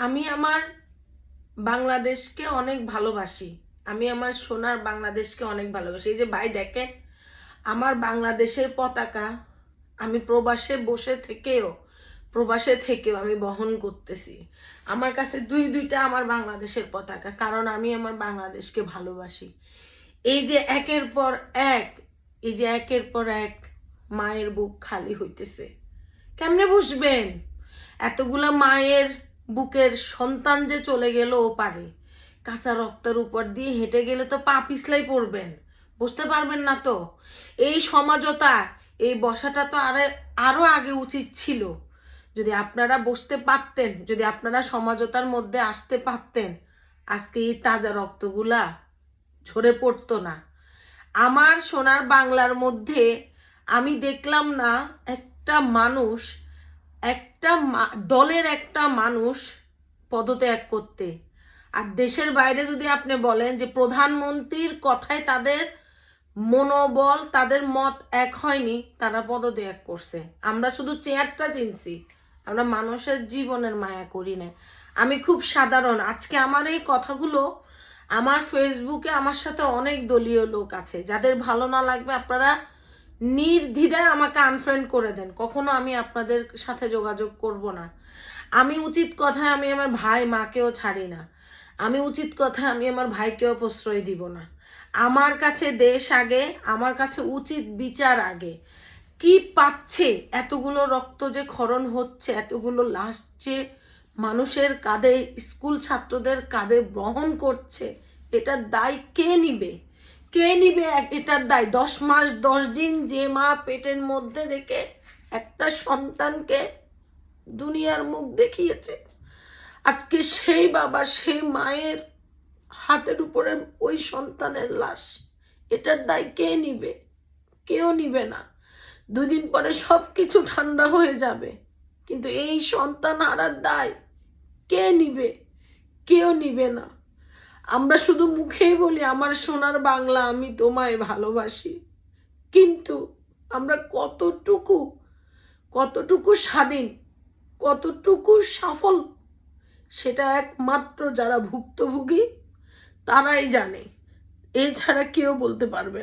আমি আমার বাংলাদেশকে অনেক ভালোবাসি। আমি আমার সোনার বাংলাদেশকে অনেক ভালোবাসি। এই যে ভাই দেখেন, আমার বাংলাদেশের পতাকা আমি প্রবাসে থেকেও আমি বহন করতেছি। আমার কাছে দুইটা আমার বাংলাদেশের পতাকা, কারণ আমি আমার বাংলাদেশকে ভালোবাসি। এই যে একের পর এক মায়ের বুক খালি হইতেছে, কেমনে বুঝবেন? এতগুলা মায়ের বুকের সন্তান যে চলে গেল ও পারে, কাঁচা রক্তের উপর দিয়ে হেঁটে গেলে তো পা পিছলাই পড়বেন, বুঝতে পারবেন না তো। এই সমাজতা, এই বসাটা তো আরো আগে উচিত ছিল। যদি আপনারা বসতে পারতেন, যদি আপনারা সমাজতার মধ্যে আসতে পারতেন, আজকে এই তাজা রক্তগুলা ঝরে পড়তো না। আমার সোনার বাংলার মধ্যে আমি দেখলাম না দলের একটা মানুষ পদত্যাগ করতে। আর দেশের বাইরে যদি আপনি বলেন যে প্রধানমন্ত্রীর কথায় তাদের মনোবল, তাদের মত এক হয়নি, তারা পদত্যাগ করছে। আমরা শুধু চেয়ারটা চিনছি, আমরা মানুষের জীবনের মায়া করি না। আমি খুব সাধারণ। আজকে আমার এই কথাগুলো আমার ফেসবুকে আমার সাথে অনেক দলীয় লোক আছে, যাদের ভালো না লাগবে আপনারা নির্দ্বিধায় আমাকে আনফ্রেন্ড করে দেন, কখনো আমি আপনাদের সাথে যোগাযোগ করব না। আমি উচিত কথায় আমি আমার ভাই মাকেও ছাড়ি না, আমি উচিত কথায় আমি আমার ভাইকেও প্রশ্রয় দিব না। আমার কাছে দেশ আগে, আমার কাছে উচিত বিচার আগে। কি পাচ্ছে? এতগুলো রক্ত যে ক্ষরণ হচ্ছে, এতগুলো লাশ যে মানুষের কাঁধে, স্কুল ছাত্রদের কাঁধে বহন করছে, এটার দায় কে নিবে? এটার দায়? 10 মাস 10 দিন যে মা পেটের মধ্যে রেখে একটা সন্তানকে দুনিয়ার মুখ দেখিয়েছে, আজকে সেই বাবা, সেই মায়ের হাতের উপরে ওই সন্তানের লাশ, এটার দায় কে নিবে? কেউ নিবে না। 2 দিন পরে সব কিছু ঠান্ডা হয়ে যাবে, কিন্তু এই সন্তান হারার দায় কে নিবে? কেউ নিবে না। আমরা শুধু মুখেই বলি আমার সোনার বাংলা, আমি তোমায় ভালোবাসি, কিন্তু আমরা কতটুকু স্বাধীন, কতটুকু সফল, সেটা একমাত্র যারা ভুক্তভোগী তারাই জানে, এছাড়া কেউ বলতে পারবে না।